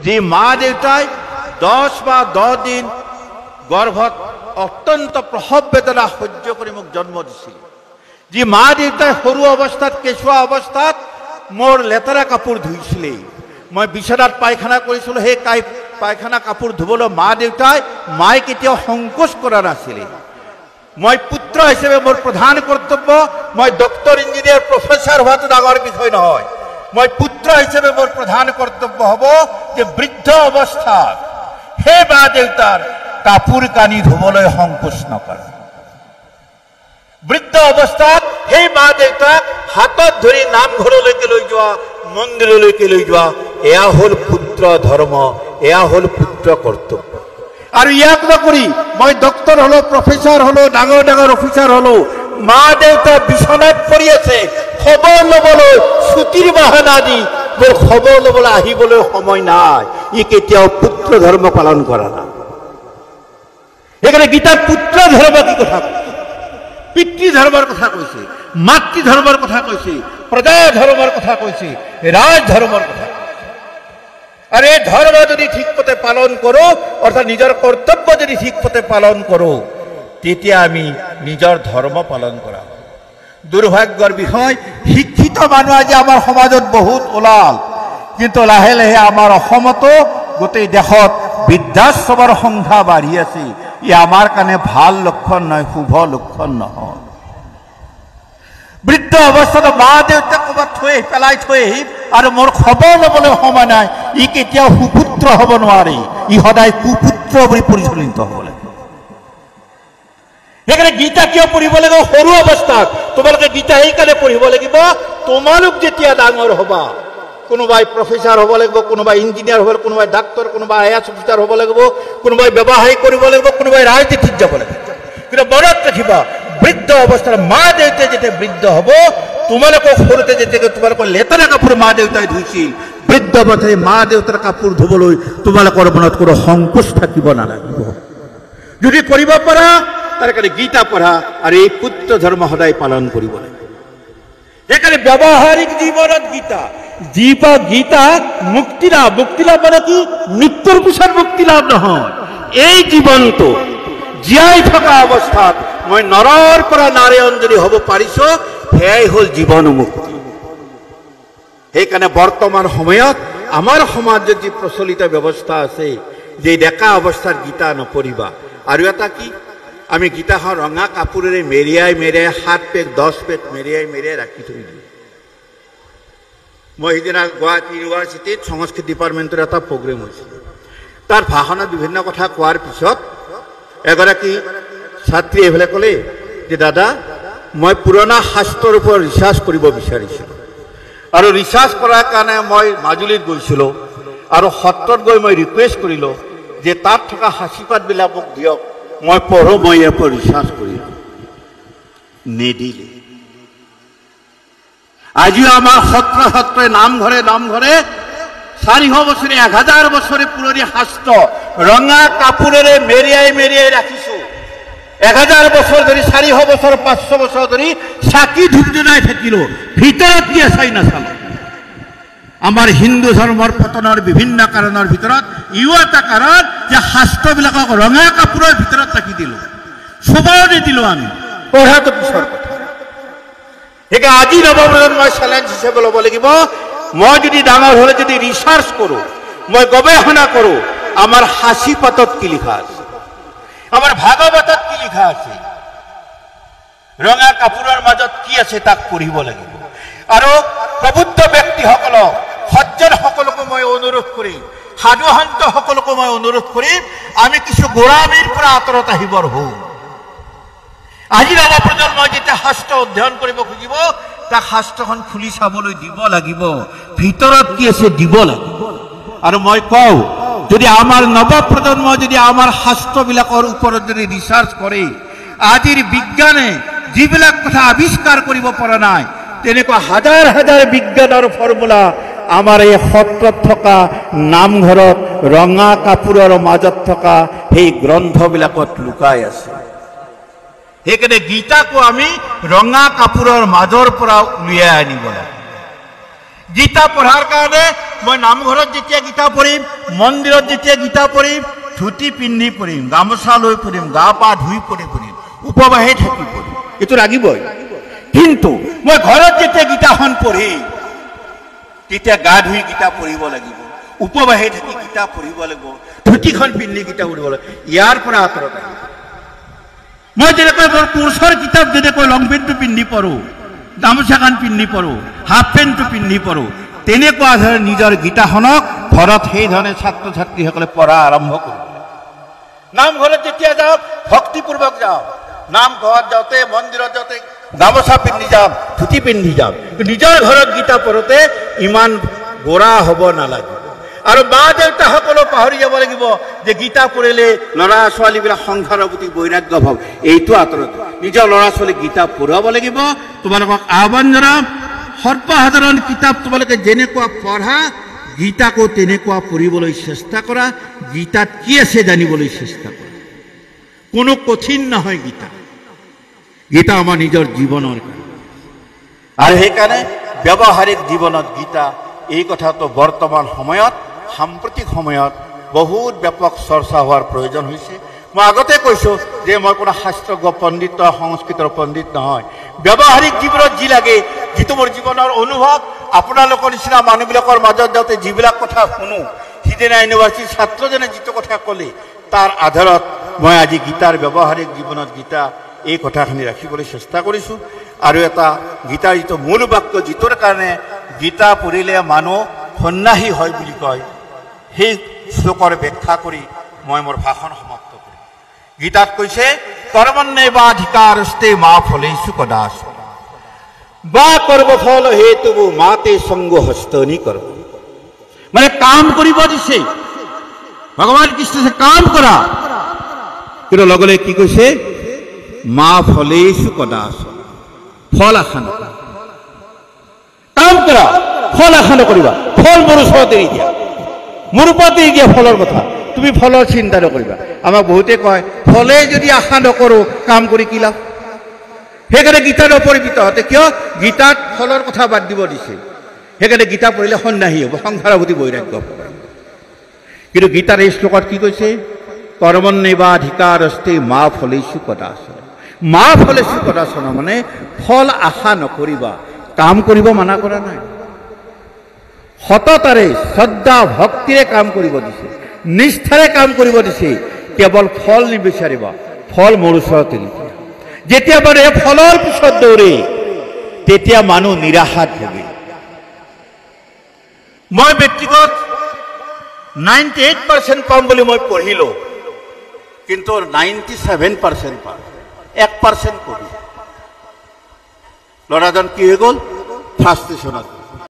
যি মা দেউতাই 10 বা 10 দিন গৰ্ভত অত্যন্ত প্ৰসৱ বেদনা সহ্য কৰি মোক জন্ম দিছিল, যি মা দেউতাই সৰু অৱস্থাত কেঁচুৱা অৱস্থাত মোৰ লেতেৰা কাপোৰ ধুইছিলে, মই বিচনাত পায়খানা কৰিছিলোঁ, সেই পায়খানা কাপোৰ ধুবলৈ মা দেউতাই মায়ে কেতিয়াও সংকোচ কৰা নাছিলে। মই পুত্ৰ হিচাপে মোৰ প্ৰধান কৰ্তব্য, মই ডক্টৰ ইঞ্জিনিয়াৰ প্ৰফেচাৰ হোৱাটো ডাঙৰ বিষয় নহয়, মই পুত্ৰ হিচাপে মোৰ প্ৰধান কৰ্তব্য হ'ব যে বৃদ্ধ অৱস্থাত সেই মা দেউতাৰ কাপোৰ কানি ধুবলৈ সংকোচ নকৰা, বৃদ্ধ অৱস্থাত সেই মা দেউতাক হাতত ধৰি নামঘৰলৈকে লৈ যোৱা, মন্দিৰলৈকে লৈ যোৱা, এয়া হ'ল পুত্ৰ ধৰ্ম, এয়া হ'ল পুত্ৰ কৰ্তব্য। আৰু ইয়াক নকৰি মই ডক্টৰ হলো, প্ৰফেচাৰ হলো, ডাঙৰ ডাঙৰ অফিচাৰ হলো, মা দেউতা বিচনাত পৰি আছে, খবৰ ল'বলৈ ছুটিৰ বাহানা দি মোৰ খবৰ ল'বলৈ আহিবলৈ সময় নাই, ই কেতিয়াও পুত্ৰ ধৰ্ম পালন কৰা নাই। সেইকাৰণে গীতাত পুত্ৰ ধৰ্ম কি কথা কৈছে, পিতৃ ধৰ্মৰ কথা কৈছে, মাতৃ ধৰ্মৰ কথা কৈছে, প্ৰজা ধৰ্মৰ কথা কৈছে, ৰাজ ধৰ্মৰ কথা। আৰু এই ধৰ্ম যদি ঠিক মতে পালন কৰোঁ, অৰ্থাৎ নিজৰ কৰ্তব্য যদি ঠিক মতে পালন কৰোঁ, তেতিয়া আমি নিজৰ ধৰ্ম পালন কৰা। দুৰ্ভাগ্যৰ বিষয়, শিক্ষিত মানুহ আজি আমাৰ সমাজত বহুত ওলাল, কিন্তু লাহে লাহে আমাৰ অসমতো গোটেই দেশত বৃদ্ধাশ্ৰমৰ সংখ্যা বাঢ়ি আছে। ই আমাৰ কাৰণে ভাল লক্ষণ নহয়, শুভ লক্ষণ নহয়। বৃদ্ধ অৱস্থাত মা দেউতাক ক'ৰবাত পেলাই থৈ আহিম আৰু মোৰ খবৰ ল'বলৈ সময় নাই, ই কেতিয়াও সুপুত্ৰ হ'ব নোৱাৰে, ই সদায় কুপুত্ৰ বুলি পৰিচালিত হ'ব লাগে। সেইকাৰণে গীতা কিয় পঢ়িব লাগিব সৰু অৱস্থাত? তোমালোকে গীতা সেইকাৰণে পঢ়িব লাগিব, তোমালোক যেতিয়া ডাঙৰ হ'বা, কোনোবাই প্ৰফেচাৰ হ'ব লাগিব, কোনোবাই ইঞ্জিনিয়াৰ হ'ব লাগিব, কোনোবাই ডাক্তৰ, কোনোবাই আইএছ অফিচাৰ হ'ব লাগিব, কোনোবাই ব্যৱসায় কৰিব লাগিব, কোনোবাই ৰাজনীতিত যাব লাগিব। কিন্তু মনত ৰাখিবা, বৃদ্ধ অৱস্থাৰ মা দেউতাই যেতিয়া বৃদ্ধ হ'ব, তোমালোকক সৰুতে যেতিয়া তোমালোকৰ লেতেৰা কাপোৰ মা দেউতাই ধুইছিল, বৃদ্ধ অৱস্থায় মা দেউতাৰ কাপোৰ ধুবলৈ তোমালোকৰ মনত কোনো সংকোচ থাকিব নালাগিব। যদি কৰিব পাৰা, তাৰ কাৰণে গীতা পঢ়া আৰু এই পুত্ৰ ধৰ্ম সদায় পালন কৰিব লাগে। সেইকাৰণে ব্যৱহাৰিক জীৱনত গীতা, গীতা মুক্তি লাভ। মুক্তি লাভ মানে কি? মৃত্যুৰ পিছত মুক্তি লাভ নহয়, এই জীৱনটো জীয়াই থকা অৱস্থাত মই নৰৰ পৰা নাৰায়ণ যদি হ'ব পাৰিছো, সেয়াই হ'ল জীৱন মুক্তি। সেইকাৰণে বৰ্তমান সময়ত আমাৰ সমাজত যি প্ৰচলিত ব্যৱস্থা আছে যে ডেকা অৱস্থাত গীতা নপঢ়িবা, আৰু এটা কি, আমি গীতাখন ৰঙা কাপোৰেৰে মেৰিয়াই মেৰিয়াই 7 পেজ 10 পেজ মেৰিয়াই মেৰিয়াই ৰাখি থৈ দিওঁ। মই সিদিনা গুৱাহাটী ইউনিভাৰ্চিটিত সংস্কৃত ডিপাৰ্টমেণ্টৰ এটা প্ৰগ্ৰেম হৈছিল, তাৰ ভাষণত বিভিন্ন কথা কোৱাৰ পিছত এগৰাকী ছাত্ৰী এইফালে ক'লে যে দাদা, মই পুৰণা শাস্ত্ৰৰ ওপৰত ৰিচাৰ্চ কৰিব বিচাৰিছিলোঁ, আৰু ৰিচাৰ্চ কৰাৰ কাৰণে মই মাজুলীত গৈছিলোঁ, আৰু সত্ৰত গৈ মই ৰিকুৱেষ্ট কৰিলোঁ যে তাত থকা সাঁচিপাতবিলাক মোক দিয়ক, মই পঢ়োঁ, মই ইয়াৰ পৰা ৰিচাৰ্চ কৰিলোঁ। নিদিলে। আজিও আমাৰ সত্ৰই নামঘৰে 400 বছৰে 1000 বছৰে পুৰণি শাস্ত্ৰ ৰঙা কাপোৰেৰে মেৰিয়াই মেৰিয়াই ৰাখিছোঁ। 1000 বছৰ ধৰি, 400 বছৰ, 500 বছৰ ধৰি চাকি ধূপ জ্বলাই থাকিলোঁ, ভিতৰত কি আছে নাচালোঁ। আমাৰ হিন্দু ধৰ্মৰ পতনৰ বিভিন্ন কাৰণৰ ভিতৰত ইও এটা কাৰণ যে শাস্ত্ৰবিলাকক ৰঙা কাপোৰৰ ভিতৰত ৰাখি দিলোঁ, চুবাও নিদিলোঁ আমি, পঢ়াটো পিছৰ কথা। সেইকাৰণে আজি নৱপ্ৰজন্মই চেলেঞ্জ হিচাপে ল'ব লাগিব, মই যদি ডাঙৰ হ'লে যদি ৰিচাৰ্চ কৰোঁ, মই গৱেষণা কৰোঁ, আমাৰ সাঁচিপাতত কি লিখা আছে, আমাৰ ভাগৱতত কি লিখা আছে, ৰঙা কাপোৰৰ মাজত কি আছে তাক পঢ়িব লাগিব। আৰু প্ৰবুদ্ধ ব্যক্তিসকলক, সজ্জনসকলকো মই অনুৰোধ কৰিম, সাধু সন্তসকলকো মই অনুৰোধ কৰিম, আমি কিছু গোড়ামীৰ পৰা আঁতৰত আহিবৰ হওঁ। আজি নৱপ্ৰজন্মই যেতিয়া শাস্ত্ৰ অধ্যয়ন কৰিব খুজিব, তাক শাস্ত্ৰখন খুলি চাবলৈ দিব লাগিব, ভিতৰত কি আছে দিব লাগিব। আৰু মই কওঁ, যদি আমাৰ নৱপ্ৰজন্ম যদি আমাৰ শাস্ত্ৰবিলাকৰ ওপৰত যদি ৰিচাৰ্চ কৰে, আজিৰ বিজ্ঞানে যিবিলাক কথা আৱিষ্কাৰ কৰিব পৰা নাই, তেনেকুৱা হাজাৰ হাজাৰ বিজ্ঞানৰ ফৰ্মুলা আমাৰ এই সত্ৰত থকা, নামঘৰত ৰঙা কাপোৰৰ মাজত থকা সেই গ্ৰন্থবিলাকত লুকাই আছে। সেইকাৰণে গীতাকো আমি ৰঙা কাপোৰৰ মাজৰ পৰা উলিয়াই আনিব লাগে। গীতা পঢ়াৰ কাৰণে মই নামঘৰত যেতিয়া গীতা পঢ়িম, মন্দিৰত যেতিয়া গীতা পঢ়িম, ধুতি পিন্ধি পঢ়িম, গামোচা লৈ পঢ়িম, গা পা ধুই পঢ়িম, উপবাসে থাকি পঢ়িম, এইটো লাগিবই। কিন্তু মই ঘৰত যেতিয়া গীতাখন পঢ়িম, তেতিয়া গা ধুই গীতা পঢ়িব লাগিব, উপবাসে থাকি গীতা পঢ়িব লাগিব, ধুতিখন পিন্ধি গীতা পঢ়িব লাগিব। ইয়াৰ পৰা আঁতৰত আহিব। মই যেনেকৈ মোৰ কোৰ্চৰ কিতাপ যেনেকৈ লং পেণ্টটো পিন্ধি পঢ়োঁ, গামোচাখন পিন্ধি পঢ়োঁ, হাফ পেণ্টটো পিন্ধি পঢ়োঁ, তেনেকুৱা ধৰণে নিজৰ গীতাখনক ঘৰত সেইধৰণে ছাত্ৰ ছাত্ৰীসকলে পঢ়া আৰম্ভ কৰিব। নামঘৰত যেতিয়া যাওঁ ভক্তিপূৰ্বক যাওঁ, নামঘৰত যাওঁতে মন্দিৰত যাওঁতে গামোচা পিন্ধি যাম, ধুতি পিন্ধি যাম। নিজৰ ঘৰত গীতা পঢ়োঁতে ইমান গোড়া হ'ব নালাগে। আৰু মা দেউতাসকলেও পাহৰি যাব লাগিব যে গীতা পঢ়িলে ল'ৰা ছোৱালীবিলাক সংসাৰৰ প্ৰতি বৈৰাগ্য ভাৱ, এইটো আঁতৰত নিজৰ ল'ৰা ছোৱালীক গীতা পঢ়ুৱাব লাগিব। তোমালোকক আহ্বান জনাম, সৰ্বসাধাৰণ কিতাপ তোমালোকে যেনেকুৱা পঢ়া, গীতাকো তেনেকুৱা পঢ়িবলৈ চেষ্টা কৰা। গীতাত কি আছে জানিবলৈ চেষ্টা কৰা। কোনো কঠিন নহয় গীতা। গীতা আমাৰ নিজৰ জীৱনৰ কাৰণে, আৰু সেইকাৰণে ব্যৱহাৰিক জীৱনত গীতা এই কথাটো বৰ্তমান সময়ত, সাম্প্ৰতিক সময়ত বহুত ব্যাপক চৰ্চা হোৱাৰ প্ৰয়োজন হৈছে। মই আগতে কৈছোঁ যে মই কোনো শাস্ত্ৰজ্ঞ পণ্ডিত, সংস্কৃতৰ পণ্ডিত নহয়। ব্যৱহাৰিক জীৱনত যি লাগে, যিটো মোৰ জীৱনৰ অনুভৱ, আপোনালোকৰ নিচিনা মানুহবিলাকৰ মাজত যাওঁতে যিবিলাক কথা শুনো, সিদিনা ইউনিভাৰ্চিটিৰ ছাত্ৰজনে যিটো কথা ক'লে, তাৰ আধাৰত মই আজি গীতাৰ ব্যৱহাৰিক জীৱনত গীতা এই কথাখিনি ৰাখিবলৈ চেষ্টা কৰিছোঁ। আৰু এটা গীতাৰ যিটো মূল বাক্য, যিটোৰ কাৰণে গীতা পঢ়িলে মানুহ সন্ন্যাসী হয় বুলি কয়, সেই শ্লোকৰ ব্যাখ্যা কৰি মই মোৰ ভাষণ সমাপ্ত কৰিম। গীতাত কৈছে, কৰ্মণ্যেৱাধিকাৰস্তে মা ফলেষু কদাচন বা কৰ্মফল হেতুঃ মাতে সংগ হস্তনি কৰ্ম। মানে কাম কৰিব দিছে ভগৱান কৃষ্ণই, কাম কৰা। কিন্তু লগে লগে কি কৈছে, মা ফলেষু কদাচন, ফল আশা নকৰা। কাম কৰা, ফল আশা নকৰিবা। ফল মোৰ ওচৰত এৰি দিয়া, মোৰ ওপৰত এৰি দিয়া ফলৰ কথা। তুমি ফলৰ চিন্তা নকৰিবা। আমাক বহুতে কয়, ফলে যদি আশা নকৰোঁ কাম কৰি কি লাভ। সেইকাৰণে গীতাত অপৰিচিত হতে, কিয় গীতাত ফলৰ কথা বাদ দিব দিছে। সেইকাৰণে গীতা পঢ়িলে সন্ন্যাসী হ'ব, সংসাৰৰ প্ৰতি বৈৰাগ্য হ'ব। কিন্তু গীতাৰ এই শ্লোকত কি কৈছে, কৰ্মণ্যেৱাধিকাৰস্তে মা ফলেষু কদাচন। মা ফলেষু কদাচন মানে ফল আশা নকৰিবা। কাম কৰিব মানা কৰা নাই, সততাৰে শ্ৰদ্ধা ভক্তিৰে কাম কৰিব দিছে, নিষ্ঠাৰে কাম কৰিব দিছে। কেৱল ফল নিবিচাৰিবা, ফল মোৰ ওচৰতে নিদিয়া। যেতিয়া মানে ফলৰ পিছত দৌৰে, তেতিয়া মানুহ নিৰাশাত ভোগে। মই ব্যক্তিগত 98% পাম বুলি মই পঢ়িলোঁ, কিন্তু 97% পাম, 1% পঢ়ি ল'ৰাজন কি হৈ গ'ল, ফ্ৰাষ্ট্ৰেশ্যনত।